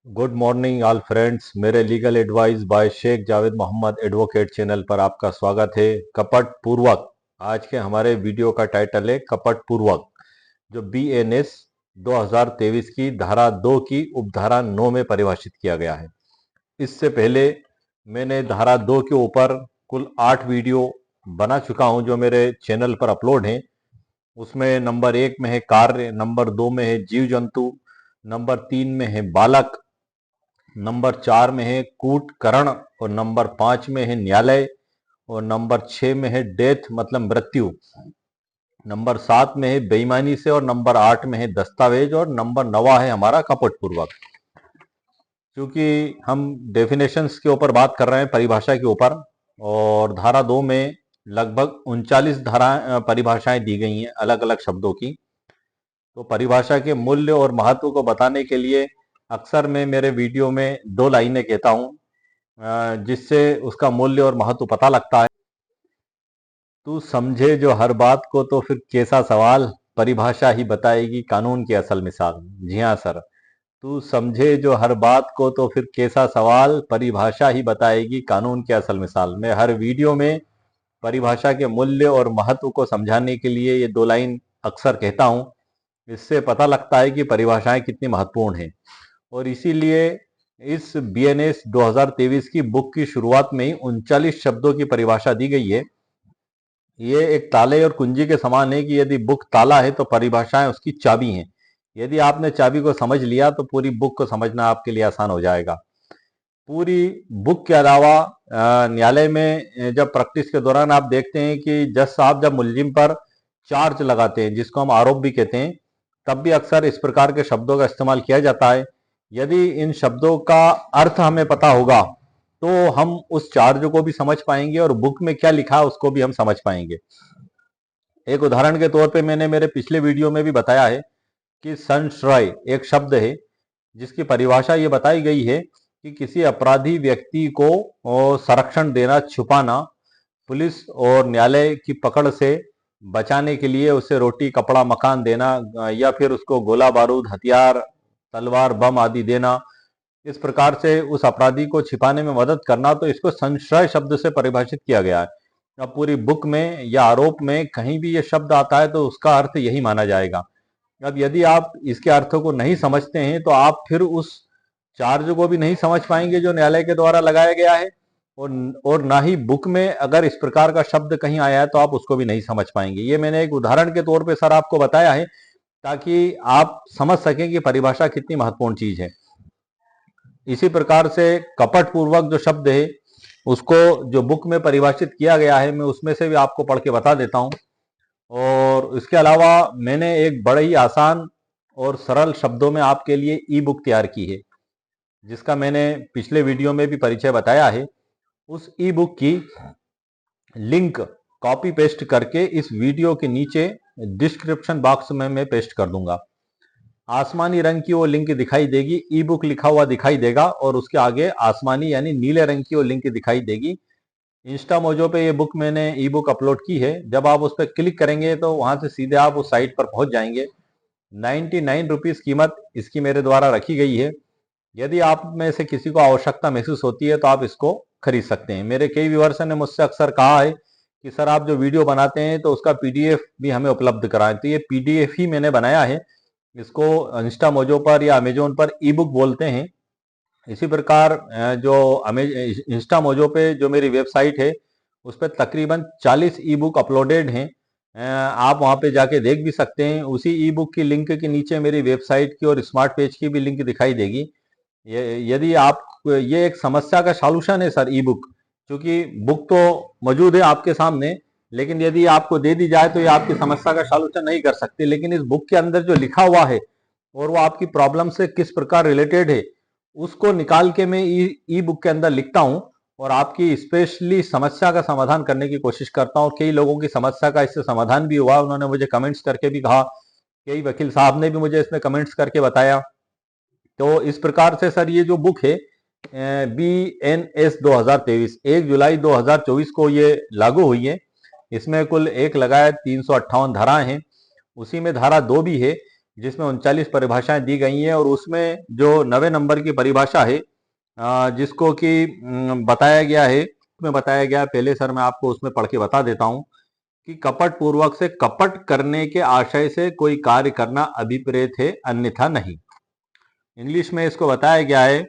Good morning all friends. मेरे legal advice by Sheikh Javed Mohammad advocate channel पर आपका स्वागत है। कपट पूर्वक आज के हमारे वीडियो का टाइटल है कपट पूर्वक, जो BNS 2023 की धारा 2 की उपधारा 9 में परिभाषित किया गया है। इससे पहले मैंने धारा 2 के ऊपर कुल 8 वीडियो बना चुका हूं जो मेरे चैनल पर अपलोड हैं। उसमें नंबर 1 में है कार्य, नंबर 2 में है जीव जंतु, नंबर 3 में है बालक, नंबर 4 में है कूटकरण, और नंबर 5 में है न्यायालय, और नंबर 6 में है डेथ मतलब मृत्यु, नंबर 7 में है बेईमानी से, और नंबर 8 में है दस्तावेज, और नंबर 9 है हमारा कपटपूर्वक। क्योंकि हम डेफिनेशंस के ऊपर बात कर रहे हैं, परिभाषा के ऊपर, और धारा 2 में लगभग 39 धारा परिभाषाएं दी गई हैं अलग अलग शब्दों की। तो परिभाषा के मूल्य और महत्व को बताने के लिए अक्सर मैं मेरे वीडियो में 2 लाइनें कहता हूं, जिससे उसका मूल्य और महत्व पता लगता है। तू समझे जो हर बात को तो फिर कैसा सवाल, परिभाषा ही बताएगी कानून की असल मिसाल। जी हाँ सर, तू समझे जो हर बात को तो फिर कैसा सवाल, परिभाषा ही बताएगी कानून की असल मिसाल। मैं हर वीडियो में परिभाषा के मूल्य और महत्व को समझाने के लिए ये 2 लाइन अक्सर कहता हूं। इससे पता लगता है कि परिभाषाएं कितनी महत्वपूर्ण हैं। और इसीलिए इस BNS 2023 की बुक की शुरुआत में ही 39 शब्दों की परिभाषा दी गई है। ये एक ताले और कुंजी के समान है कि यदि बुक ताला है तो परिभाषाएं उसकी चाबी हैं। यदि आपने चाबी को समझ लिया तो पूरी बुक को समझना आपके लिए आसान हो जाएगा। पूरी बुक के अलावा न्यायालय में जब प्रैक्टिस के दौरान आप देखते हैं कि जज साहब जब मुलजिम पर चार्ज लगाते हैं, जिसको हम आरोप भी कहते हैं, तब भी अक्सर इस प्रकार के शब्दों का इस्तेमाल किया जाता है। यदि इन शब्दों का अर्थ हमें पता होगा तो हम उस चार्ज को भी समझ पाएंगे और बुक में क्या लिखा है उसको भी हम समझ पाएंगे। एक उदाहरण के तौर पे मैंने मेरे पिछले वीडियो में भी बताया है कि संशय एक शब्द है जिसकी परिभाषा ये बताई गई है कि किसी अपराधी व्यक्ति को संरक्षण देना, छुपाना, पुलिस और न्यायालय की पकड़ से बचाने के लिए उसे रोटी, कपड़ा, मकान देना, या फिर उसको गोला बारूद, हथियार, तलवार, बम आदि देना। इस प्रकार से उस अपराधी को छिपाने में मदद करना, तो इसको संशय शब्द से परिभाषित किया गया है। अब पूरी बुक में या आरोप में कहीं भी ये शब्द आता है तो उसका अर्थ यही माना जाएगा। अब यदि आप इसके अर्थों को नहीं समझते हैं तो आप फिर उस चार्ज को भी नहीं समझ पाएंगे जो न्यायालय के द्वारा लगाया गया है, और ना ही बुक में अगर इस प्रकार का शब्द कहीं आया है तो आप उसको भी नहीं समझ पाएंगे। ये मैंने एक उदाहरण के तौर पे सर आपको बताया है ताकि आप समझ सकें कि परिभाषा कितनी महत्वपूर्ण चीज है। इसी प्रकार से कपट पूर्वक जो शब्द है उसको जो बुक में परिभाषित किया गया है, मैं उसमें से भी आपको पढ़ के बता देता हूं। और इसके अलावा मैंने एक बड़े ही आसान और सरल शब्दों में आपके लिए ई बुक तैयार की है, जिसका मैंने पिछले वीडियो में भी परिचय बताया है। उस ई बुक की लिंक कॉपी पेस्ट करके इस वीडियो के नीचे डिस्क्रिप्शन बॉक्स में मैं पेस्ट कर दूंगा। आसमानी रंग की वो लिंक दिखाई देगी, ई बुक लिखा हुआ दिखाई देगा, और उसके आगे आसमानी यानी नीले रंग की वो लिंक दिखाई देगी। इंस्टा मोजो पे ये बुक मैंने ई बुक अपलोड की है। जब आप उस पर क्लिक करेंगे तो वहां से सीधे आप उस साइट पर पहुंच जाएंगे। 99 रुपीज कीमत इसकी मेरे द्वारा रखी गई है। यदि आप में से किसी को आवश्यकता महसूस होती है तो आप इसको खरीद सकते हैं। मेरे कई व्यूअर्स ने मुझसे अक्सर कहा है कि सर आप जो वीडियो बनाते हैं तो उसका PDF भी हमें उपलब्ध कराएं, तो ये PDF ही मैंने बनाया है। इसको इंस्टा मोजो पर या अमेजोन पर ई बुक बोलते हैं। इसी प्रकार जो इंस्टा मोजो पे जो मेरी वेबसाइट है उस पर तकरीबन 40 ई बुक अपलोडेड हैं। आप वहां पे जाके देख भी सकते हैं। उसी ई बुक की लिंक के नीचे मेरी वेबसाइट की और स्मार्ट पेज की भी लिंक दिखाई देगी। यदि आप, ये एक समस्या का सॉल्यूशन है सर ई बुक, क्योंकि बुक तो मौजूद है आपके सामने, लेकिन यदि आपको दे दी जाए तो ये आपकी समस्या का सॉल्यूशन नहीं कर सकती। लेकिन इस बुक के अंदर जो लिखा हुआ है और वो आपकी प्रॉब्लम से किस प्रकार रिलेटेड है उसको निकाल के मैं ई बुक के अंदर लिखता हूं और आपकी स्पेशली समस्या का समाधान करने की कोशिश करता हूं। कई लोगों की समस्या का इससे समाधान भी हुआ, उन्होंने मुझे कमेंट्स करके भी कहा। कई वकील साहब ने भी मुझे इसमें कमेंट्स करके बताया। तो इस प्रकार से सर ये जो बुक है BNS 2023 1 जुलाई 2024 को ये लागू हुई है। इसमें कुल एक लगाए 358 धाराएं हैं। उसी में धारा 2 भी है जिसमें 39 परिभाषाएं दी गई हैं और उसमें जो 9वें नंबर की परिभाषा है जिसको कि बताया गया है, उसमें बताया गया है, पहले सर मैं आपको उसमें पढ़ के बता देता हूं कि कपट पूर्वक से कपट करने के आशय से कोई कार्य करना अभिप्रेत है, अन्यथा नहीं। इंग्लिश में इसको बताया गया है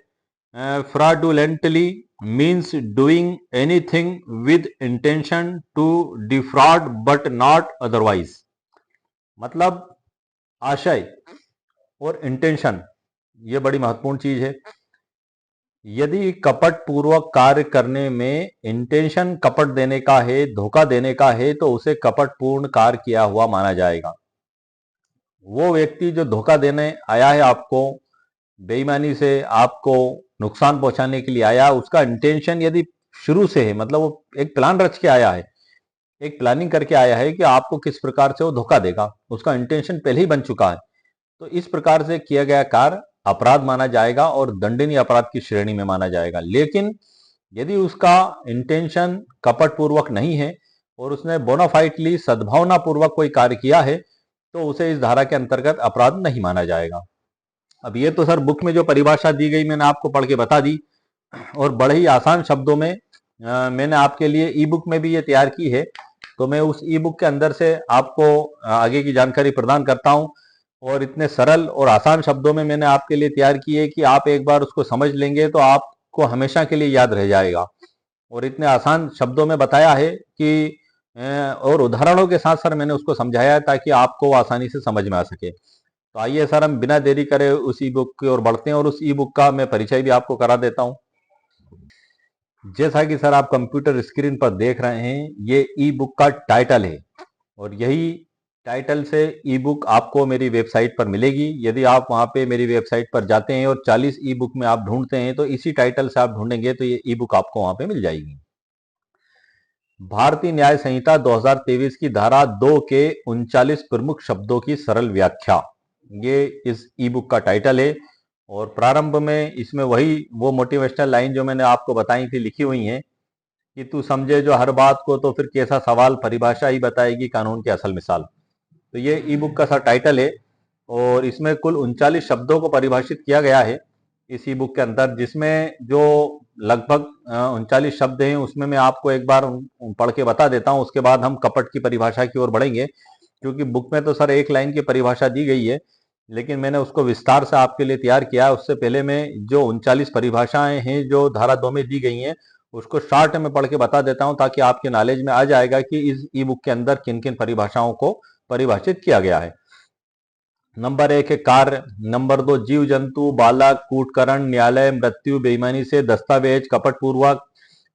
fraudulently means doing anything with intention to defraud but not otherwise. मतलब आशय और इंटेंशन ये बड़ी महत्वपूर्ण चीज है। यदि कपट पूर्वक कार्य करने में इंटेंशन कपट देने का है, धोखा देने का है, तो उसे कपट पूर्ण कार्य किया हुआ माना जाएगा। वो व्यक्ति जो धोखा देने आया है आपको, बेईमानी से आपको नुकसान पहुंचाने के लिए आया, उसका इंटेंशन यदि शुरू से है, मतलब वो एक प्लान रच के आया है, एक प्लानिंग करके आया है कि आपको किस प्रकार से वो धोखा देगा, उसका इंटेंशन पहले ही बन चुका है, तो इस प्रकार से किया गया कार्य अपराध माना जाएगा और दंडनीय अपराध की श्रेणी में माना जाएगा। लेकिन यदि उसका इंटेंशन कपट पूर्वक नहीं है और उसने बोनाफाइडली सद्भावना पूर्वक कोई कार्य किया है, तो उसे इस धारा के अंतर्गत अपराध नहीं माना जाएगा। अब ये तो सर बुक में जो परिभाषा दी गई मैंने आपको पढ़ के बता दी और बड़े ही आसान शब्दों में मैंने आपके लिए ई बुक में भी ये तैयार की है, तो मैं उस ई बुक के अंदर से आपको आगे की जानकारी प्रदान करता हूं और इतने सरल और आसान शब्दों में मैंने आपके लिए तैयार की है कि आप एक बार उसको समझ लेंगे तो आपको हमेशा के लिए याद रह जाएगा। और इतने आसान शब्दों में बताया है कि और उदाहरणों के साथ सर मैंने उसको समझाया है ताकि आपको आसानी से समझ में आ सके। तो आइए सर हम बिना देरी करे उस ई बुक की ओर बढ़ते हैं और उस ई बुक का मैं परिचय भी आपको करा देता हूं। जैसा कि सर आप कंप्यूटर स्क्रीन पर देख रहे हैं, ये ई बुक का टाइटल है और यही टाइटल से ई बुक आपको मेरी वेबसाइट पर मिलेगी। यदि आप वहां पे मेरी वेबसाइट पर जाते हैं और 40 ई बुक में आप ढूंढते हैं तो इसी टाइटल से आप ढूंढेंगे तो ये ई बुक आपको वहां पे मिल जाएगी। भारतीय न्याय संहिता 2023 की धारा 2 के 39 प्रमुख शब्दों की सरल व्याख्या, ये इस ई बुक का टाइटल है। और प्रारंभ में इसमें वही वो मोटिवेशनल लाइन जो मैंने आपको बताई थी लिखी हुई है कि तू समझे जो हर बात को तो फिर कैसा सवाल, परिभाषा ही बताएगी कानून की असल मिसाल। तो ये ई बुक का सा टाइटल है और इसमें कुल 39 शब्दों को परिभाषित किया गया है इस ई बुक के अंदर, जिसमें जो लगभग 39 शब्द हैं उसमें मैं आपको एक बार पढ़ के बता देता हूं, उसके बाद हम कपट की परिभाषा की ओर बढ़ेंगे। क्योंकि बुक में तो सर एक लाइन की परिभाषा दी गई है, लेकिन मैंने उसको विस्तार से आपके लिए तैयार किया है। उससे पहले मैं जो 39 परिभाषाएं हैं जो धारा 2 में दी गई हैं उसको शॉर्ट में पढ़ के बता देता हूं ताकि आपके नॉलेज में आ जाएगा कि इस ई बुक के अंदर किन किन परिभाषाओं को परिभाषित किया गया है। नंबर 1 है कार्य, नंबर 2 जीव जंतु, बालक, कूटकरण, न्यायालय, मृत्यु, बेईमानी से, दस्तावेज, कपट पूर्वक,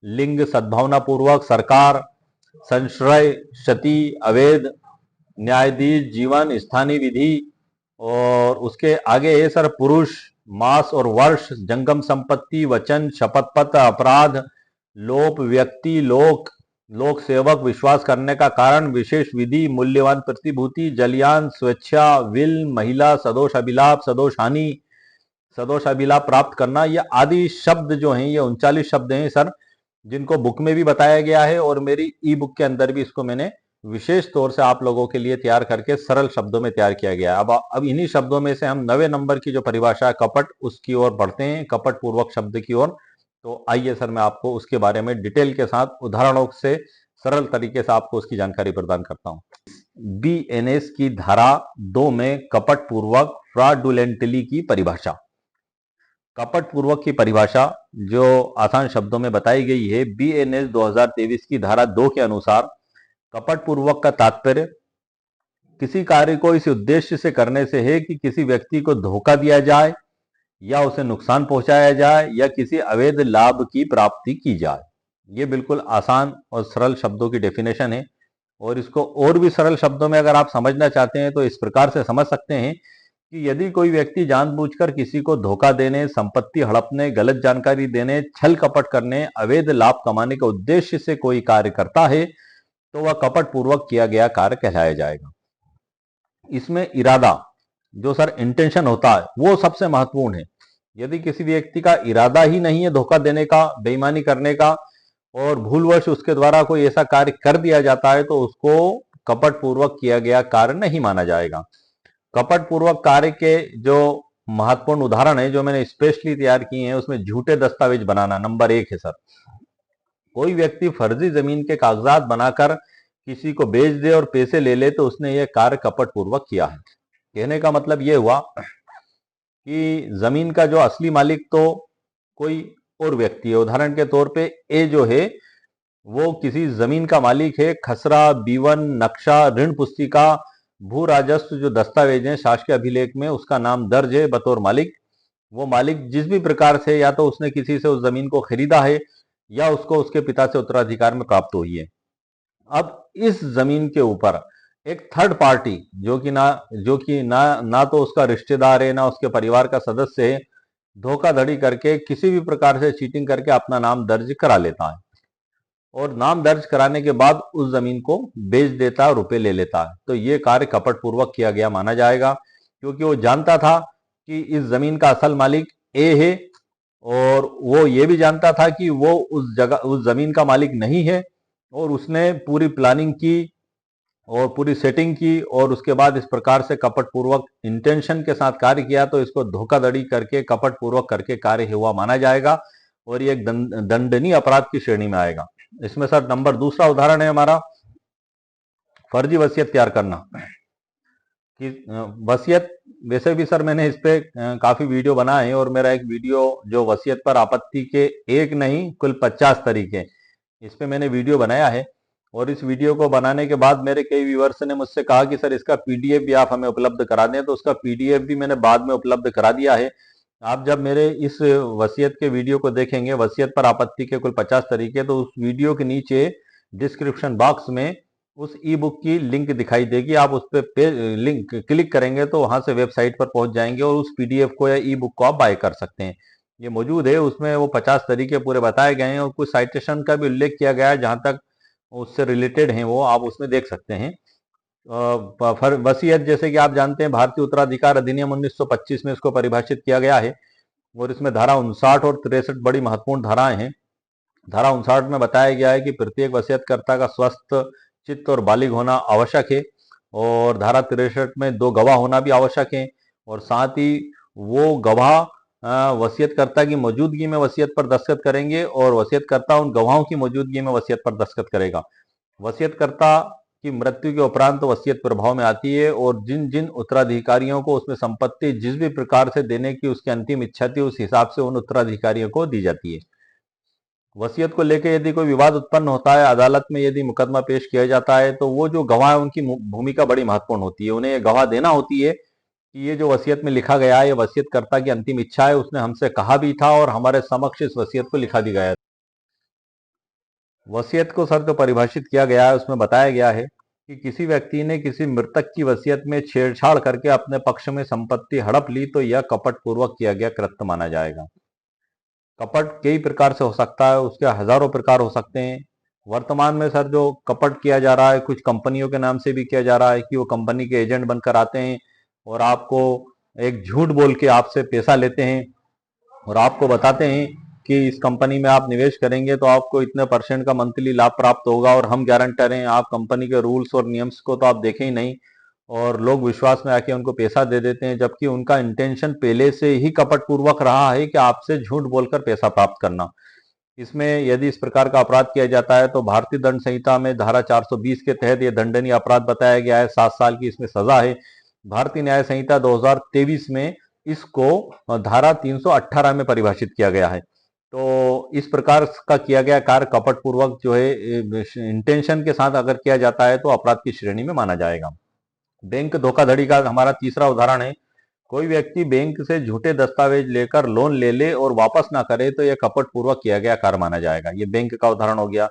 लिंग, सद्भावना पूर्वक, सरकार, संश्रय, क्षति, अवैध, न्यायाधीश, जीवन, स्थानीय विधि। और उसके आगे है सर पुरुष, मास और वर्ष, जंगम संपत्ति, वचन, शपथ पत्र, अपराध, लोप, व्यक्ति, लोक, लोक सेवक, विश्वास करने का कारण, विशेष विधि, मूल्यवान प्रतिभूति, जलयान, स्वेच्छा, विल, महिला, सदोष अभिलाप, सदोष हानि, सदोष अभिलाप प्राप्त करना। ये आदि शब्द जो हैं ये 39 शब्द हैं सर, जिनको बुक में भी बताया गया है और मेरी ई बुक के अंदर भी इसको मैंने विशेष तौर से आप लोगों के लिए तैयार करके सरल शब्दों में तैयार किया गया है। अब इन्हीं शब्दों में से हम 9वें नंबर की जो परिभाषा है कपट, उसकी ओर बढ़ते हैं, कपट पूर्वक शब्द की ओर। तो आइए सर मैं आपको उसके बारे में डिटेल के साथ उदाहरणों से सरल तरीके से आपको उसकी जानकारी प्रदान करता हूं। बीएनएस की धारा 2 में कपट पूर्वक फ्रॉडुलेंटली की परिभाषा। कपट पूर्वक की परिभाषा जो आसान शब्दों में बताई गई है, बीएनएस 2023 की धारा 2 के अनुसार कपट पूर्वक का तात्पर्य किसी कार्य को इस उद्देश्य से करने से है कि किसी व्यक्ति को धोखा दिया जाए या उसे नुकसान पहुंचाया जाए या किसी अवैध लाभ की प्राप्ति की जाए। ये बिल्कुल आसान और सरल शब्दों की डेफिनेशन है और इसको और भी सरल शब्दों में अगर आप समझना चाहते हैं तो इस प्रकार से समझ सकते हैं कि यदि कोई व्यक्ति जानबूझकर किसी को धोखा देने, संपत्ति हड़पने, गलत जानकारी देने, छल कपट करने, अवैध लाभ कमाने के उद्देश्य से कोई कार्य करता है तो वह कपट पूर्वक किया गया कार्य कहलाया जाएगा। इसमें इरादा जो सर इंटेंशन होता है वो सबसे महत्वपूर्ण है। यदि किसी व्यक्ति का इरादा ही नहीं है धोखा देने का, बेईमानी करने का और भूलवश उसके द्वारा कोई ऐसा कार्य कर दिया जाता है तो उसको कपट पूर्वक किया गया कार्य नहीं माना जाएगा। कपट पूर्वक कार्य के जो महत्वपूर्ण उदाहरण है जो मैंने स्पेशली तैयार किए हैं, उसमें झूठे दस्तावेज बनाना नंबर 1 है सर। कोई व्यक्ति फर्जी जमीन के कागजात बनाकर किसी को बेच दे और पैसे ले ले तो उसने यह कार्य कपट पूर्वक किया है। कहने का मतलब यह हुआ कि जमीन का जो असली मालिक तो कोई और व्यक्ति है। उदाहरण के तौर पे ए जो है वो किसी जमीन का मालिक है। खसरा, बीवन, नक्शा, ऋण पुस्तिका, भू राजस्व जो दस्तावेज हैं शासकीय अभिलेख में उसका नाम दर्ज है बतौर मालिक। वो मालिक जिस भी प्रकार से या तो उसने किसी से उस जमीन को खरीदा है या उसको उसके पिता से उत्तराधिकार में प्राप्त हुई है। अब इस जमीन के ऊपर एक थर्ड पार्टी जो कि ना तो उसका रिश्तेदार है ना उसके परिवार का सदस्य है, धोखाधड़ी करके किसी भी प्रकार से चीटिंग करके अपना नाम दर्ज करा लेता है और नाम दर्ज कराने के बाद उस जमीन को बेच देता है, रुपए ले लेता है। तो ये कार्य कपट पूर्वक किया गया माना जाएगा, क्योंकि वो जानता था कि इस जमीन का असल मालिक ए है और वो ये भी जानता था कि वो उस जमीन का मालिक नहीं है, और उसने पूरी प्लानिंग की और पूरी सेटिंग की और उसके बाद इस प्रकार से कपट पूर्वक इंटेंशन के साथ कार्य किया। तो इसको धोखाधड़ी करके कपट पूर्वक करके कार्य हुआ माना जाएगा और ये एक दंडनीय अपराध की श्रेणी में आएगा। इसमें सर नंबर दूसरा उदाहरण है हमारा फर्जी वसीयत तैयार करना। कि वसीयत वैसे भी सर मैंने इस पे काफी वीडियो बनाए हैं और मेरा एक वीडियो जो वसीयत पर आपत्ति के एक नहीं कुल 50 तरीके इस पे मैंने वीडियो बनाया है। और इस वीडियो को बनाने के बाद मेरे कई व्यूअर्स ने मुझसे कहा कि सर इसका पीडीएफ भी आप हमें उपलब्ध करा दें, तो उसका पीडीएफ भी मैंने बाद में उपलब्ध करा दिया है। आप जब मेरे इस वसीयत के वीडियो को देखेंगे, वसीयत पर आपत्ति के कुल 50 तरीके, तो उस वीडियो के नीचे डिस्क्रिप्शन बॉक्स में उस ई बुक की लिंक दिखाई देगी। आप उस पे लिंक क्लिक करेंगे तो वहां से वेबसाइट पर पहुंच जाएंगे और उस पीडीएफ को या ई बुक को आप बाय कर सकते हैं। ये मौजूद है, उसमें वो 50 तरीके पूरे बताए गए हैं और कुछ साइटेशन का भी उल्लेख किया गया है जहां तक उससे रिलेटेड हैं वो आप उसमें देख सकते हैं। वसीयत जैसे कि आप जानते हैं भारतीय उत्तराधिकार अधिनियम 1925 में इसको परिभाषित किया गया है और इसमें धारा 59 और 63 बड़ी महत्वपूर्ण धाराएं हैं। धारा 59 में बताया गया है कि प्रत्येक वसीयतकर्ता का स्वस्थ चित्त और बालिग होना आवश्यक है और धारा 63 में 2 गवाह होना भी आवश्यक है और साथ ही वो गवाह वसीयतकर्ता की मौजूदगी में वसीयत पर दस्तखत करेंगे और वसीयतकर्ता उन गवाहों की मौजूदगी में वसीयत पर दस्तखत करेगा। वसीयतकर्ता की मृत्यु के उपरांत तो वसीयत प्रभाव में आती है और जिन जिन उत्तराधिकारियों को उसमें संपत्ति जिस भी प्रकार से देने की उसकी अंतिम इच्छा थी उस हिसाब से उन उत्तराधिकारियों को दी जाती है। वसीयत को लेकर यदि कोई विवाद उत्पन्न होता है, अदालत में यदि मुकदमा पेश किया जाता है, तो वो जो गवाह है उनकी भूमिका बड़ी महत्वपूर्ण होती है। उन्हें ये गवाह देना होती है कि ये जो वसीयत में लिखा गया है ये वसीयतकर्ता की अंतिम इच्छा है, उसने हमसे कहा भी था और हमारे समक्ष इस वसीयत को लिखा भी गया है। वसीयत को सर जो परिभाषित किया गया है उसमें बताया गया है कि किसी व्यक्ति ने किसी मृतक की वसीयत में छेड़छाड़ करके अपने पक्ष में संपत्ति हड़प ली तो यह कपट पूर्वक किया गया कृत्य माना जाएगा। कपट कई प्रकार से हो सकता है, उसके हजारों प्रकार हो सकते हैं। वर्तमान में सर जो कपट किया जा रहा है कुछ कंपनियों के नाम से भी किया जा रहा है कि वो कंपनी के एजेंट बनकर आते हैं और आपको एक झूठ बोल के आपसे पैसा लेते हैं और आपको बताते हैं कि इस कंपनी में आप निवेश करेंगे तो आपको इतने % का मंथली लाभ प्राप्त होगा और हम गारंटर हैं। आप कंपनी के रूल्स और नियम्स को तो आप देखें ही नहीं और लोग विश्वास में आके उनको पैसा दे देते हैं, जबकि उनका इंटेंशन पहले से ही कपट पूर्वक रहा है कि आपसे झूठ बोलकर पैसा प्राप्त करना। इसमें यदि इस प्रकार का अपराध किया जाता है तो भारतीय दंड संहिता में धारा 420 के तहत यह दंडनीय अपराध बताया गया है। 7 साल की इसमें सजा है। भारतीय न्याय संहिता 2023 में इसको धारा 318 में परिभाषित किया गया है। तो इस प्रकार का किया गया कार्य कपट पूर्वक जो है इंटेंशन के साथ अगर किया जाता है तो अपराध की श्रेणी में माना जाएगा। बैंक धोखाधड़ी का हमारा तीसरा उदाहरण है। कोई व्यक्ति बैंक से झूठे दस्तावेज लेकर लोन ले ले और वापस ना करे तो यह कपट पूर्वक किया गया कार्य माना जाएगा। ये बैंक का उदाहरण हो गया।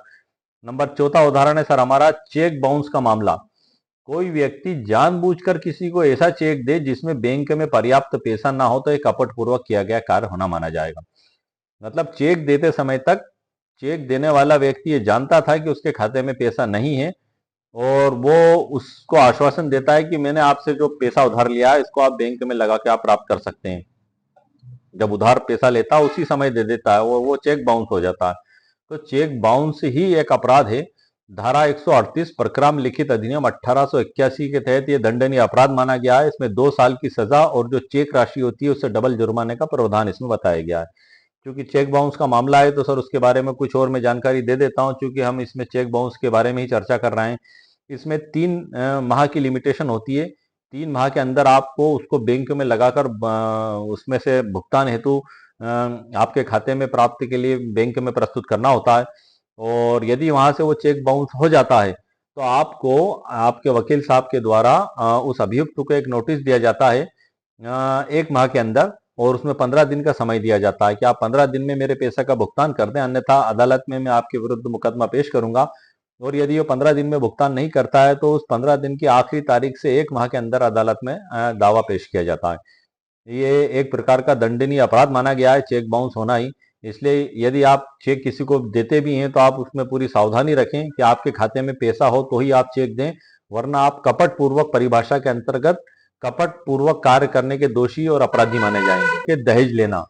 नंबर चौथा उदाहरण है सर हमारा चेक बाउंस का मामला। कोई व्यक्ति जानबूझकर किसी को ऐसा चेक दे जिसमें बैंक में पर्याप्त पैसा ना हो तो यह कपट पूर्वक किया गया कार्य होना माना जाएगा। मतलब चेक देते समय तक चेक देने वाला व्यक्ति ये जानता था कि उसके खाते में पैसा नहीं है और वो उसको आश्वासन देता है कि मैंने आपसे जो पैसा उधार लिया है इसको आप बैंक में लगा के आप प्राप्त कर सकते हैं। जब उधार पैसा लेता है उसी समय दे देता है वो चेक बाउंस हो जाता है। तो चेक बाउंस ही एक अपराध है धारा 138 परक्राम लिखित अधिनियम 1881 के तहत ये दंडनीय अपराध माना गया है। इसमें 2 साल की सजा और जो चेक राशि होती है उससे डबल जुर्माने का प्रावधान इसमें बताया गया है। क्योंकि चेक बाउंस का मामला है तो सर उसके बारे में कुछ और मैं जानकारी दे देता हूं, क्योंकि हम इसमें चेक बाउंस के बारे में ही चर्चा कर रहे हैं। इसमें 3 माह की लिमिटेशन होती है। 3 माह के अंदर आपको उसको बैंक में लगाकर उसमें से भुगतान हेतु आपके खाते में प्राप्ति के लिए बैंक में प्रस्तुत करना होता है। और यदि वहां से वो चेक बाउंस हो जाता है तो आपको आपके वकील साहब के द्वारा उस अभियुक्त को एक नोटिस दिया जाता है 1 माह के अंदर, और उसमें 15 दिन का समय दिया जाता है कि आप 15 दिन में मेरे पैसा का भुगतान कर दें, अन्यथा अदालत में मैं आपके विरुद्ध मुकदमा पेश करूंगा। और यदि वो 15 दिन में भुगतान नहीं करता है तो उस 15 दिन की आखिरी तारीख से 1 माह के अंदर अदालत में दावा पेश किया जाता है। ये एक प्रकार का दंडनीय अपराध माना गया है चेक बाउंस होना ही। इसलिए यदि आप चेक किसी को देते भी हैं तो आप उसमें पूरी सावधानी रखें कि आपके खाते में पैसा हो तो ही आप चेक दें, वरना आप कपट पूर्वक परिभाषा के अंतर्गत कपट पूर्वक कार्य करने के दोषी और अपराधी माने जाएंगे। दहेज लेना,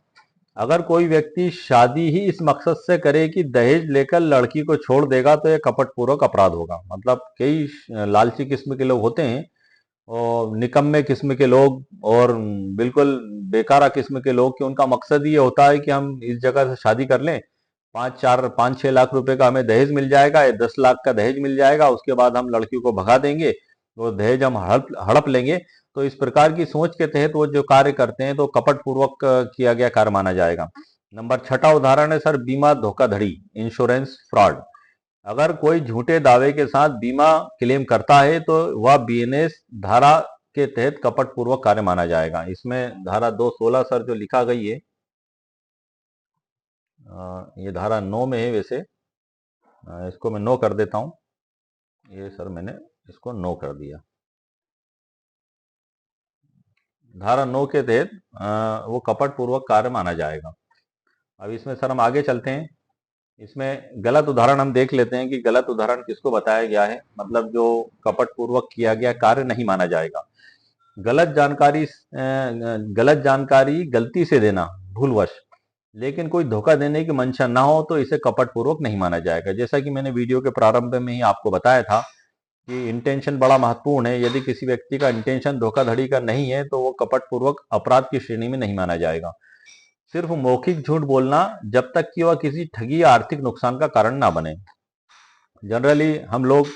अगर कोई व्यक्ति शादी ही इस मकसद से करे कि दहेज लेकर लड़की को छोड़ देगा तो यह कपट पूर्वक अपराध होगा। मतलब कई लालची किस्म के लोग होते हैं और निकम्मे किस्म के लोग और बिल्कुल बेकारा किस्म के लोग कि उनका मकसद ये होता है कि हम इस जगह से शादी कर लें, 5-6 लाख रुपए का हमें दहेज मिल जाएगा या 10 लाख का दहेज मिल जाएगा, उसके बाद हम लड़की को भगा देंगे, वो दहेज हम हड़प हड़प लेंगे। तो इस प्रकार की सोच के तहत वो जो कार्य करते हैं तो कपट पूर्वक किया गया कार्य माना जाएगा। नंबर 6 उदाहरण है सर बीमा धोखाधड़ी, इंश्योरेंस फ्रॉड। अगर कोई झूठे दावे के साथ बीमा क्लेम करता है तो वह बीएनएस धारा के तहत कपट पूर्वक कार्य माना जाएगा। इसमें धारा 216 सर जो लिखा गई है, ये धारा 9 में है वैसे, इसको मैं नो कर देता हूं। ये सर मैंने इसको नो कर दिया। धारा 9 के तहत वो कपट पूर्वक कार्य माना जाएगा। अब इसमें सर हम आगे चलते हैं। इसमें गलत उदाहरण हम देख लेते हैं कि गलत उदाहरण किसको बताया गया है, मतलब जो कपट पूर्वक किया गया कार्य नहीं माना जाएगा। गलत जानकारी गलती से देना भूलवश, लेकिन कोई धोखा देने की मंशा ना हो तो इसे कपट पूर्वक नहीं माना जाएगा। जैसा कि मैंने वीडियो के प्रारंभ में ही आपको बताया था कि इंटेंशन बड़ा महत्वपूर्ण है। यदि किसी व्यक्ति का इंटेंशन धोखाधड़ी का नहीं है तो वो कपट पूर्वक अपराध की श्रेणी में नहीं माना जाएगा। सिर्फ मौखिक झूठ बोलना जब तक कि वह किसी ठगी या आर्थिक नुकसान का कारण ना बने। जनरली हम लोग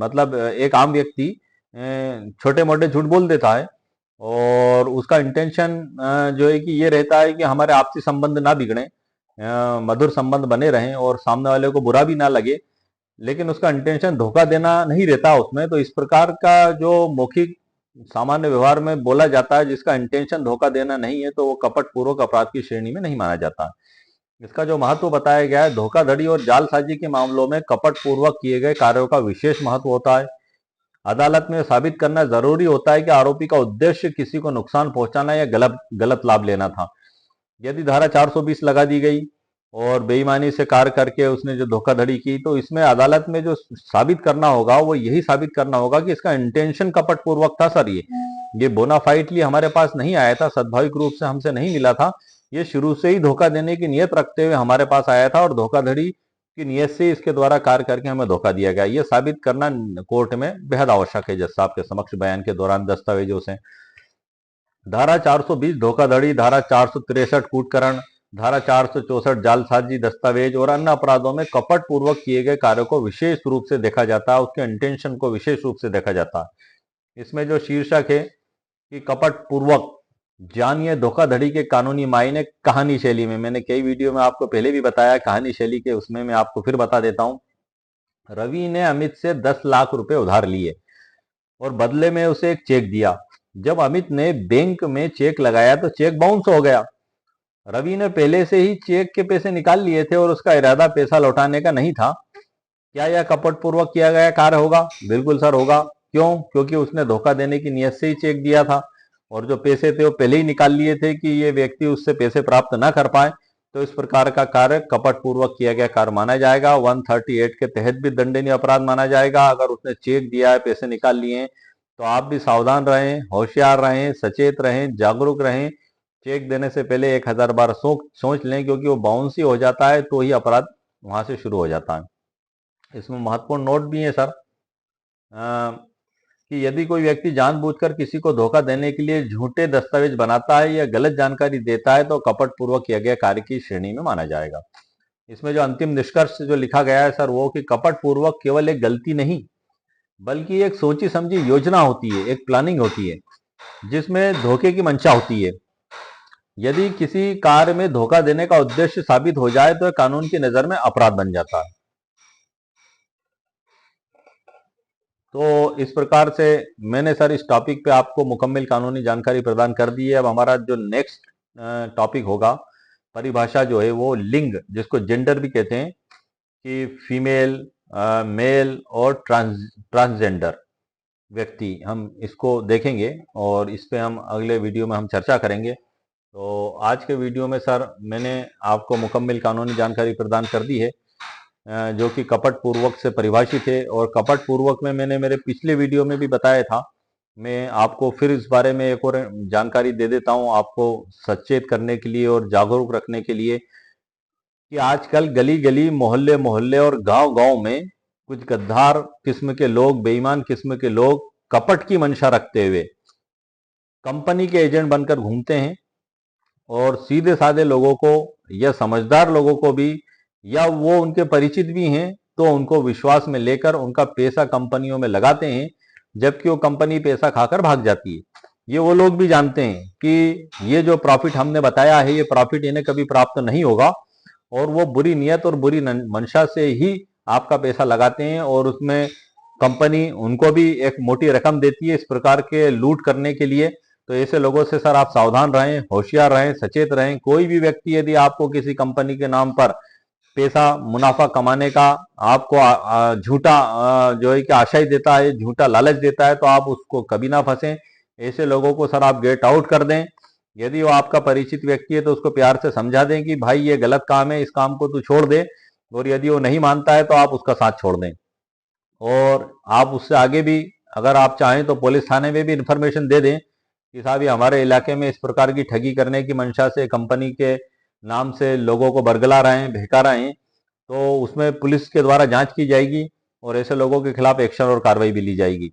मतलब एक आम व्यक्ति छोटे मोटे झूठ बोल देता है और उसका इंटेंशन जो है कि ये रहता है कि हमारे आपसी संबंध ना बिगड़े, मधुर संबंध बने रहें और सामने वाले को बुरा भी ना लगे, लेकिन उसका इंटेंशन धोखा देना नहीं रहता उसमें। तो इस प्रकार का जो मौखिक सामान्य व्यवहार में बोला जाता है जिसका इंटेंशन धोखा देना नहीं है तो वो कपट पूर्वक अपराध की श्रेणी में नहीं माना जाता। इसका जो महत्व बताया गया है, धोखाधड़ी और जालसाजी के मामलों में कपट पूर्वक किए गए कार्यों का विशेष महत्व होता है। अदालत में साबित करना जरूरी होता है कि आरोपी का उद्देश्य किसी को नुकसान पहुंचाना या गलत लाभ लेना था। यदि धारा 420 लगा दी गई और बेईमानी से कार्य करके उसने जो धोखाधड़ी की, तो इसमें अदालत में जो साबित करना होगा वो यही साबित करना होगा कि इसका इंटेंशन कपट पूर्वक था। सर ये बोनाफाइडली हमारे पास नहीं आया था, सद्भाविक रूप से हमसे नहीं मिला था, ये शुरू से ही धोखा देने की नियत रखते हुए हमारे पास आया था और धोखाधड़ी की नियत से इसके द्वारा कार्य करके हमें धोखा दिया गया। ये साबित करना कोर्ट में बेहद आवश्यक है। जज साहब के समक्ष बयान के दौरान दस्तावेजों से धारा 420 धोखाधड़ी, धारा 463 कूटकरण, धारा 464 जालसाजी, दस्तावेज और अन्य अपराधों में कपट पूर्वक किए गए कार्यों को विशेष रूप से देखा जाता है, उसके इंटेंशन को विशेष रूप से देखा जाता है। इसमें जो शीर्षक है कि कपट पूर्वक जानिए धोखाधड़ी के कानूनी मायने कहानी शैली में, मैंने कई वीडियो में आपको पहले भी बताया कहानी शैली के, उसमें मैं आपको फिर बता देता हूं। रवि ने अमित से 10 लाख रुपए उधार लिए और बदले में उसे एक चेक दिया। जब अमित ने बैंक में चेक लगाया तो चेक बाउंस हो गया। रवि ने पहले से ही चेक के पैसे निकाल लिए थे और उसका इरादा पैसा लौटाने का नहीं था। क्या यह कपट पूर्वक किया गया कार्य होगा? बिल्कुल सर होगा। क्यों? क्योंकि उसने धोखा देने की नियत से ही चेक दिया था और जो पैसे थे वो पहले ही निकाल लिए थे कि ये व्यक्ति उससे पैसे प्राप्त ना कर पाए। तो इस प्रकार का कार्य कपट पूर्वक किया गया कार्य माना जाएगा। 138 के तहत भी दंडनीय अपराध माना जाएगा। अगर उसने चेक दिया है, पैसे निकाल लिए हैं, तो आप भी सावधान रहें, होशियार रहें, सचेत रहें, जागरूक रहें। चेक देने से पहले 1000 बार सोच लें, क्योंकि वो बाउंस ही हो जाता है तो ही अपराध वहां से शुरू हो जाता है। इसमें महत्वपूर्ण नोट भी है सर कि यदि कोई व्यक्ति जानबूझकर किसी को धोखा देने के लिए झूठे दस्तावेज बनाता है या गलत जानकारी देता है तो कपटपूर्वक किया गया कार्य की श्रेणी में माना जाएगा। इसमें जो अंतिम निष्कर्ष जो लिखा गया है सर वो कि कपटपूर्वक केवल एक गलती नहीं बल्कि एक सोची समझी योजना होती है, एक प्लानिंग होती है जिसमें धोखे की मंशा होती है। यदि किसी कार्य में धोखा देने का उद्देश्य साबित हो जाए तो कानून की नजर में अपराध बन जाता है। तो इस प्रकार से मैंने सर इस टॉपिक पे आपको मुकम्मल कानूनी जानकारी प्रदान कर दी है। अब हमारा जो नेक्स्ट टॉपिक होगा, परिभाषा जो है वो लिंग, जिसको जेंडर भी कहते हैं, कि फीमेल, मेल और ट्रांसजेंडर व्यक्ति, हम इसको देखेंगे और इस पे हम अगले वीडियो में हम चर्चा करेंगे। तो आज के वीडियो में सर मैंने आपको मुकम्मल कानूनी जानकारी प्रदान कर दी है जो कि कपट पूर्वक से परिभाषित है। और कपट पूर्वक में मैंने मेरे पिछले वीडियो में भी बताया था, मैं आपको फिर इस बारे में एक और जानकारी दे देता हूं आपको सचेत करने के लिए और जागरूक रखने के लिए कि आजकल गली गली, मोहल्ले मोहल्ले और गांव गांव में कुछ गद्दार किस्म के लोग, बेईमान किस्म के लोग कपट की मंशा रखते हुए कंपनी के एजेंट बनकर घूमते हैं और सीधे साधे लोगों को या समझदार लोगों को भी, या वो उनके परिचित भी हैं तो उनको विश्वास में लेकर उनका पैसा कंपनियों में लगाते हैं, जबकि वो कंपनी पैसा खाकर भाग जाती है। ये वो लोग भी जानते हैं कि ये जो प्रॉफिट हमने बताया है ये प्रॉफिट इन्हें कभी प्राप्त नहीं होगा, और वो बुरी नियत और बुरी मंशा से ही आपका पैसा लगाते हैं और उसमें कंपनी उनको भी एक मोटी रकम देती है इस प्रकार के लूट करने के लिए। तो ऐसे लोगों से सर आप सावधान रहें, होशियार रहें, सचेत रहें। कोई भी व्यक्ति यदि आपको किसी कंपनी के नाम पर पैसा मुनाफा कमाने का आपको झूठा जो है कि आशय देता है, झूठा लालच देता है, तो आप उसको कभी ना फंसें। ऐसे लोगों को सर आप गेट आउट कर दें। यदि वो आपका परिचित व्यक्ति है तो उसको प्यार से समझा दें कि भाई ये गलत काम है, इस काम को तू छोड़ दे। और यदि वो नहीं मानता है तो आप उसका साथ छोड़ दें। और आप उससे आगे भी अगर आप चाहें तो पुलिस थाने में भी इंफॉर्मेशन दे दें कि साहब ये हमारे इलाके में इस प्रकार की ठगी करने की मंशा से कंपनी के नाम से लोगों को बरगला रहे हैं, बहका रहे हैं। तो उसमें पुलिस के द्वारा जांच की जाएगी और ऐसे लोगों के खिलाफ एक्शन और कार्रवाई भी ली जाएगी।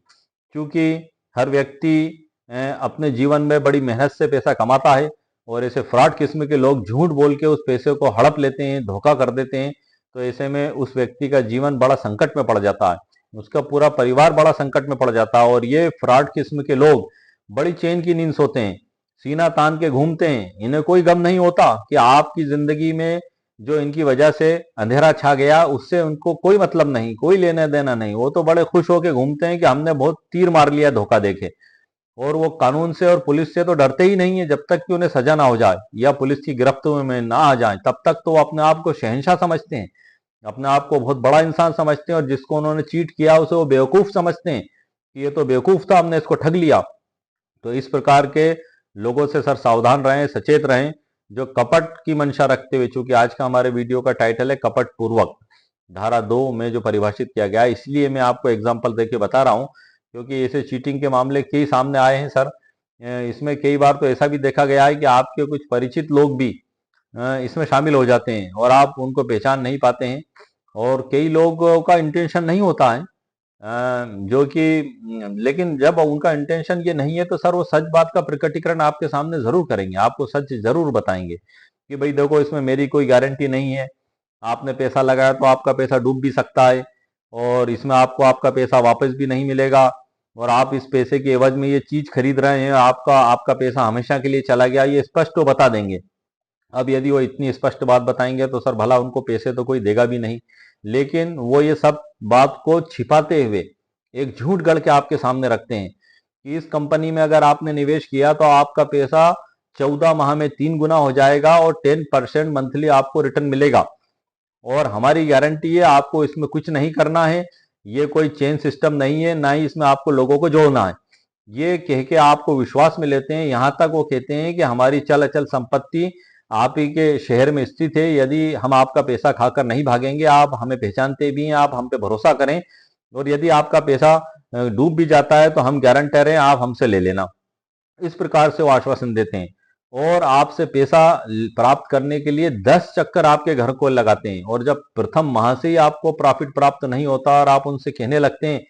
क्योंकि हर व्यक्ति अपने जीवन में बड़ी मेहनत से पैसा कमाता है और ऐसे फ्रॉड किस्म के लोग झूठ बोल के उस पैसे को हड़प लेते हैं, धोखा कर देते हैं। तो ऐसे में उस व्यक्ति का जीवन बड़ा संकट में पड़ जाता है, उसका पूरा परिवार बड़ा संकट में पड़ जाता है। और ये फ्रॉड किस्म के लोग बड़ी चैन की नींद सोते हैं, सीना तान के घूमते हैं। इन्हें कोई गम नहीं होता कि आपकी जिंदगी में जो इनकी वजह से अंधेरा छा गया उससे उनको कोई मतलब नहीं, कोई लेना देना नहीं। वो तो बड़े खुश होकर घूमते हैं कि हमने बहुत तीर मार लिया धोखा देके। और वो कानून से और पुलिस से तो डरते ही नहीं है। जब तक कि उन्हें सजा ना हो जाए या पुलिस की गिरफ्त में ना आ जाए तब तक तो वो अपने आप को शहंशाह समझते हैं, अपने आप को बहुत बड़ा इंसान समझते हैं। और जिसको उन्होंने चीट किया उसे वो बेवकूफ समझते हैं कि ये तो बेवकूफ था, हमने इसको ठग लिया। तो इस प्रकार के लोगों से सर सावधान रहें, सचेत रहें, जो कपट की मंशा रखते हुए, चूंकि आज का हमारे वीडियो का टाइटल है कपट पूर्वक, धारा 2 में जो परिभाषित किया गया है, इसलिए मैं आपको एग्जाम्पल देके बता रहा हूं क्योंकि ऐसे चीटिंग के मामले कई सामने आए हैं सर। इसमें कई बार तो ऐसा भी देखा गया है कि आपके कुछ परिचित लोग भी इसमें शामिल हो जाते हैं और आप उनको पहचान नहीं पाते हैं। और कई लोगों का इंटेंशन नहीं होता है जो कि लेकिन जब उनका इंटेंशन ये नहीं है तो सर वो सच बात का प्रकटीकरण आपके सामने जरूर करेंगे, आपको सच जरूर बताएंगे कि भाई देखो इसमें मेरी कोई गारंटी नहीं है, आपने पैसा लगाया तो आपका पैसा डूब भी सकता है और इसमें आपको आपका पैसा वापस भी नहीं मिलेगा, और आप इस पैसे के एवज में ये चीज खरीद रहे हैं, आपका आपका पैसा हमेशा के लिए चला गया, ये स्पष्ट तो बता देंगे। अब यदि वो इतनी स्पष्ट बात बताएंगे तो सर भला उनको पैसे तो कोई देगा भी नहीं, लेकिन वो ये सब बात को छिपाते हुए एक झूठ गढ़ के आपके सामने रखते हैं कि इस कंपनी में अगर आपने निवेश किया तो आपका पैसा 14 माह में 3 गुना हो जाएगा और 10% मंथली आपको रिटर्न मिलेगा और हमारी गारंटी है, आपको इसमें कुछ नहीं करना है, ये कोई चेन सिस्टम नहीं है, ना ही इसमें आपको लोगों को जोड़ना है। ये कह के आपको विश्वास में लेते हैं। यहाँ तक वो कहते हैं कि हमारी चल अचल संपत्ति आप ही के शहर में स्थित है, यदि हम आपका पैसा खाकर नहीं भागेंगे, आप हमें पहचानते भी हैं, आप हम पे भरोसा करें, और यदि आपका पैसा डूब भी जाता है तो हम गारंटर हैं, आप हमसे ले लेना। इस प्रकार से वो आश्वासन देते हैं। और आपसे पैसा प्राप्त करने के लिए 10 चक्कर आपके घर को लगाते हैं। और जब प्रथम माह से ही आपको प्रॉफिट प्राप्त नहीं होता और आप उनसे कहने लगते हैं,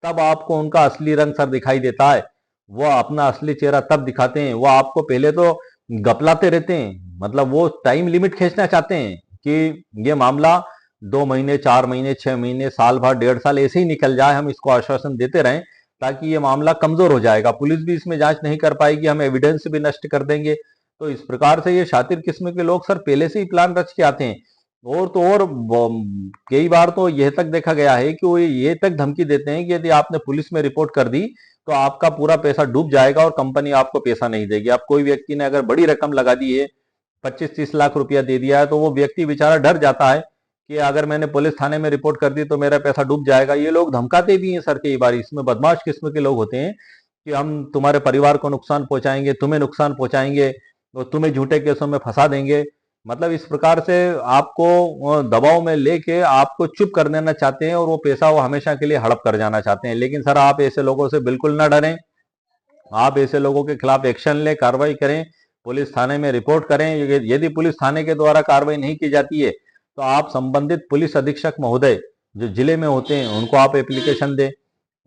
तब आपको उनका असली रंग सर दिखाई देता है। वो अपना असली चेहरा तब दिखाते हैं। वो आपको पहले तो गपलाते रहते हैं, मतलब वो टाइम लिमिट खींचना चाहते हैं कि ये मामला 2 महीने, 4 महीने, 6 महीने, साल भर, 1.5 साल ऐसे ही निकल जाए, हम इसको आश्वासन देते रहें, ताकि ये मामला कमजोर हो जाएगा, पुलिस भी इसमें जांच नहीं कर पाएगी, हम एविडेंस भी नष्ट कर देंगे। तो इस प्रकार से ये शातिर किस्म के लोग सर पहले से ही प्लान रच के आते हैं। और तो और कई बार तो यह तक देखा गया है कि वो ये तक धमकी देते हैं कि यदि आपने पुलिस में रिपोर्ट कर दी तो आपका पूरा पैसा डूब जाएगा और कंपनी आपको पैसा नहीं देगी। अब कोई व्यक्ति ने अगर बड़ी रकम लगा दी है, 25-30 लाख रुपया दे दिया है, तो वो व्यक्ति बेचारा डर जाता है कि अगर मैंने पुलिस थाने में रिपोर्ट कर दी तो मेरा पैसा डूब जाएगा। ये लोग धमकाते भी हैं सर कई बार। इसमें बदमाश किस्म के लोग होते हैं कि हम तुम्हारे परिवार को नुकसान पहुंचाएंगे, तुम्हें नुकसान पहुंचाएंगे, तो तुम्हें झूठे केसों में फंसा देंगे। मतलब इस प्रकार से आपको दबाव में लेके आपको चुप कर देना चाहते हैं और वो पैसा वो हमेशा के लिए हड़प कर जाना चाहते हैं। लेकिन सर आप ऐसे लोगों से बिल्कुल ना डरें। आप ऐसे लोगों के खिलाफ एक्शन लें, कार्रवाई करें, पुलिस थाने में रिपोर्ट करें। यदि पुलिस थाने के द्वारा कार्रवाई नहीं की जाती है तो आप संबंधित पुलिस अधीक्षक महोदय जो जिले में होते हैं उनको आप एप्लीकेशन दें।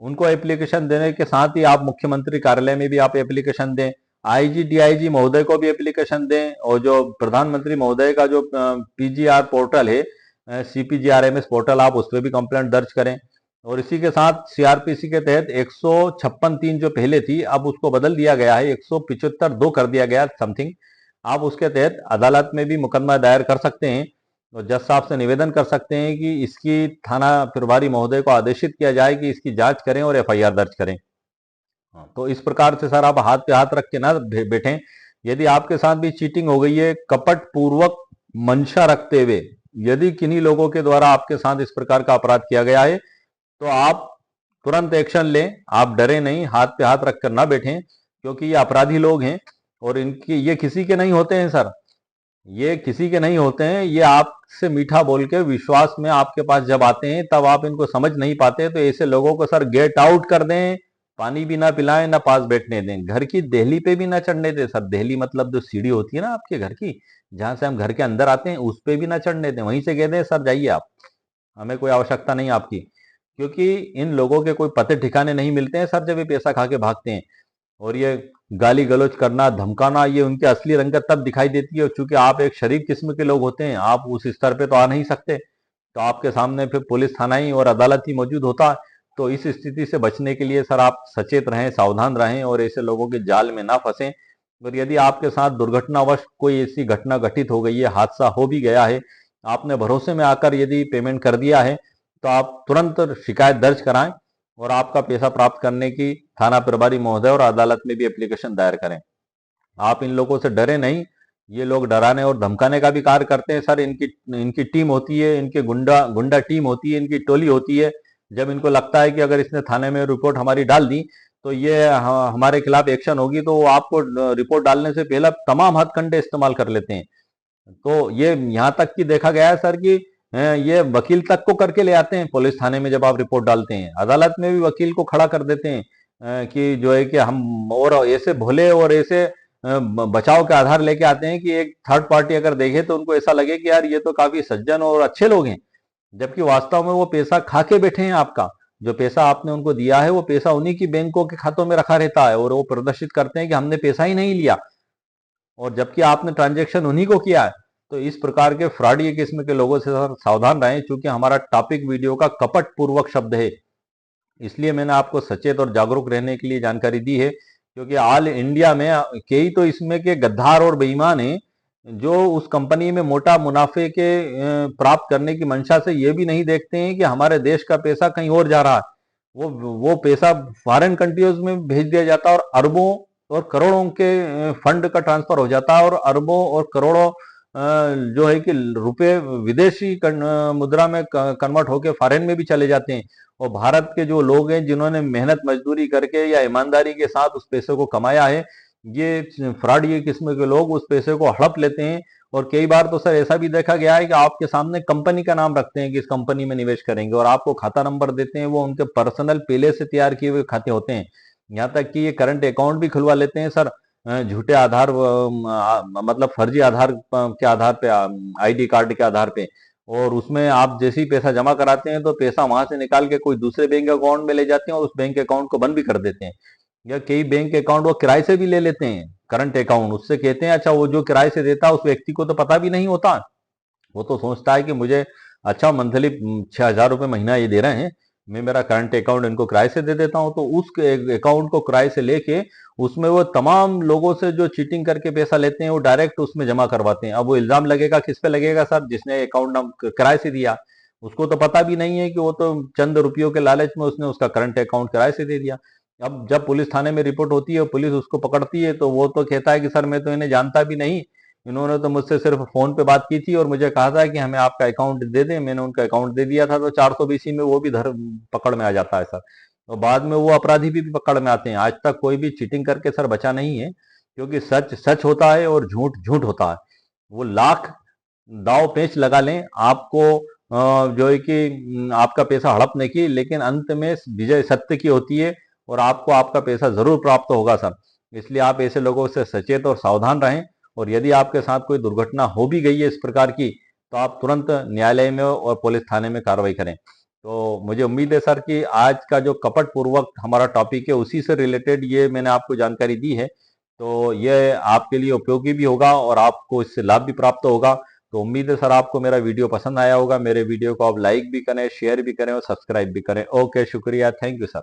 उनको एप्लीकेशन देने के साथ ही आप मुख्यमंत्री कार्यालय में भी आप एप्लीकेशन दें, आईजी डीआईजी महोदय को भी एप्लीकेशन दें, और जो प्रधानमंत्री महोदय का जो पीजीआर पोर्टल है, सीपीजीआरएमएस पोर्टल, आप उस पर भी कंप्लेंट दर्ज करें। और इसी के साथ सीआरपीसी के तहत 156(3) जो पहले थी, अब उसको बदल दिया गया है, 175(2) कर दिया गया समथिंग। आप उसके तहत अदालत में भी मुकदमा दायर कर सकते हैं और जज साहब से निवेदन कर सकते हैं कि इसकी थाना प्रभारी महोदय को आदेशित किया जाए कि इसकी जांच करें और एफआईआर दर्ज करें। तो इस प्रकार से सर आप हाथ पे हाथ रख के ना बैठें। यदि आपके साथ भी चीटिंग हो गई है, कपट पूर्वक मंशा रखते हुए यदि किन्हीं लोगों के द्वारा आपके साथ इस प्रकार का अपराध किया गया है, तो आप तुरंत एक्शन लें। आप डरे नहीं, हाथ पे हाथ रखकर ना बैठें, क्योंकि ये अपराधी लोग हैं और इनकी ये किसी के नहीं होते हैं सर। ये किसी के नहीं होते हैं। ये आपसे मीठा बोल के विश्वास में आपके पास जब आते हैं तब आप इनको समझ नहीं पाते। तो ऐसे लोगों को सर गेट आउट कर दें, पानी भी ना पिलाएं, ना पास बैठने दें, घर की देहली पे भी ना चढ़ने दें सर। देहली मतलब जो सीढ़ी होती है ना आपके घर की, जहां से हम घर के अंदर आते हैं, उस पे भी ना चढ़ने दें। वहीं से कह दें सर जाइए आप, हमें कोई आवश्यकता नहीं आपकी। क्योंकि इन लोगों के कोई पते ठिकाने नहीं मिलते हैं सर जब ये पैसा खा के भागते हैं। और ये गाली गलौज करना, धमकाना, ये उनके असली रंगत तब दिखाई देती है। चूंकि आप एक शरीफ किस्म के लोग होते हैं, आप उस स्तर पे तो आ नहीं सकते, तो आपके सामने फिर पुलिस थाना ही और अदालत ही मौजूद होता है। तो इस स्थिति से बचने के लिए सर आप सचेत रहें, सावधान रहें और ऐसे लोगों के जाल में ना फंसें। और यदि आपके साथ दुर्घटनावश कोई ऐसी घटना घटित हो गई है, हादसा हो भी गया है, आपने भरोसे में आकर यदि पेमेंट कर दिया है, तो आप तुरंत शिकायत दर्ज कराएं और आपका पैसा प्राप्त करने की थाना प्रभारी महोदय और अदालत में भी एप्लीकेशन दायर करें। आप इन लोगों से डरे नहीं। ये लोग डराने और धमकाने का भी कार्य करते हैं सर। इनकी इनकी टीम होती है, इनके गुंडा गुंडा टीम होती है, इनकी टोली होती है। जब इनको लगता है कि अगर इसने थाने में रिपोर्ट हमारी डाल दी तो ये हमारे खिलाफ एक्शन होगी, तो वो आपको रिपोर्ट डालने से पहले तमाम हथकंडे इस्तेमाल कर लेते हैं। तो ये यहाँ तक कि देखा गया है सर कि ये वकील तक को करके ले आते हैं पुलिस थाने में। जब आप रिपोर्ट डालते हैं, अदालत में भी वकील को खड़ा कर देते हैं कि जो है कि हम, और ऐसे भोले और ऐसे बचाव के आधार लेके आते हैं कि एक थर्ड पार्टी अगर देखे तो उनको ऐसा लगे कि यार ये तो काफी सज्जन और अच्छे लोग हैं। जबकि वास्तव में वो पैसा खा के बैठे हैं आपका। जो पैसा आपने उनको दिया है वो पैसा उन्हीं की बैंकों के खातों में रखा रहता है, और वो प्रदर्शित करते हैं कि हमने पैसा ही नहीं लिया, और जबकि आपने ट्रांजैक्शन उन्हीं को किया है। तो इस प्रकार के फ्रॉडी किस्म के लोगों से सावधान रहें। चूंकि हमारा टॉपिक वीडियो का कपट पूर्वक शब्द है, इसलिए मैंने आपको सचेत और जागरूक रहने के लिए जानकारी दी है। क्योंकि ऑल इंडिया में कई तो इसमें के गद्दार और बेईमान हैं जो उस कंपनी में मोटा मुनाफे के प्राप्त करने की मंशा से ये भी नहीं देखते हैं कि हमारे देश का पैसा कहीं और जा रहा है। वो पैसा फॉरेन कंट्रीज में भेज दिया जाता है और अरबों और करोड़ों के फंड का ट्रांसफर हो जाता है, और अरबों और करोड़ों जो है कि रुपए विदेशी मुद्रा में कन्वर्ट होकर फॉरेन में भी चले जाते हैं। और भारत के जो लोग हैं जिन्होंने मेहनत मजदूरी करके या ईमानदारी के साथ उस पैसे को कमाया है, ये फ्रॉड ये किस्म के लोग उस पैसे को हड़प लेते हैं। और कई बार तो सर ऐसा भी देखा गया है कि आपके सामने कंपनी का नाम रखते हैं कि इस कंपनी में निवेश करेंगे, और आपको खाता नंबर देते हैं, वो उनके पर्सनल पहले से तैयार किए हुए खाते होते हैं। यहाँ तक कि ये करंट अकाउंट भी खुलवा लेते हैं सर। झूठे आधार मतलब फर्जी आधार के आधार पे, आईडी कार्ड के आधार पे, और उसमें आप जैसे ही पैसा जमा कराते हैं तो पैसा वहां से निकाल के कोई दूसरे बैंक अकाउंट में ले जाते हैं और उस बैंक अकाउंट को बंद भी कर देते हैं। या कई बैंक अकाउंट वो किराए से भी ले लेते हैं, करंट अकाउंट, उससे कहते हैं अच्छा, वो जो किराए से देता है उस व्यक्ति को तो पता भी नहीं होता। वो तो सोचता है कि मुझे अच्छा मंथली 6,000 रुपये महीना ये दे रहे हैं, मैं मेरा करंट अकाउंट इनको किराए से दे देता हूं, तो उस अकाउंट को किराए से लेके उसमें वो तमाम लोगों से जो चीटिंग करके पैसा लेते हैं वो डायरेक्ट उसमें जमा करवाते हैं। अब वो इल्जाम लगेगा किस पे लगेगा सर? जिसने अकाउंट नाम किराए से दिया, उसको तो पता भी नहीं है कि वो तो चंद रुपयों के लालच में उसने उसका करंट अकाउंट किराए से दे दिया। अब जब पुलिस थाने में रिपोर्ट होती है, पुलिस उसको पकड़ती है, तो वो तो कहता है कि सर मैं तो इन्हें जानता भी नहीं, इन्होंने तो मुझसे सिर्फ फोन पे बात की थी और मुझे कहा था कि हमें आपका अकाउंट दे दें, मैंने उनका अकाउंट दे दिया था। तो 420 में वो भी धर पकड़ में आ जाता है सर। तो बाद में वो अपराधी भी पकड़ में आते हैं। आज तक कोई भी चीटिंग करके सर बचा नहीं है, क्योंकि सच सच होता है और झूठ झूठ होता है। वो लाख दाव पेच लगा लें आपको, जो है कि आपका पैसा हड़पने की, लेकिन अंत में विजय सत्य की होती है और आपको आपका पैसा जरूर प्राप्त होगा सर। इसलिए आप ऐसे लोगों से सचेत और सावधान रहें। और यदि आपके साथ कोई दुर्घटना हो भी गई है इस प्रकार की, तो आप तुरंत न्यायालय में और पुलिस थाने में कार्रवाई करें। तो मुझे उम्मीद है सर कि आज का जो कपट पूर्वक हमारा टॉपिक है उसी से रिलेटेड ये मैंने आपको जानकारी दी है, तो ये आपके लिए उपयोगी भी होगा और आपको इससे लाभ भी प्राप्त होगा। तो उम्मीद है सर आपको मेरा वीडियो पसंद आया होगा। मेरे वीडियो को आप लाइक भी करें, शेयर भी करें और सब्सक्राइब भी करें। ओके, शुक्रिया, थैंक यू सर।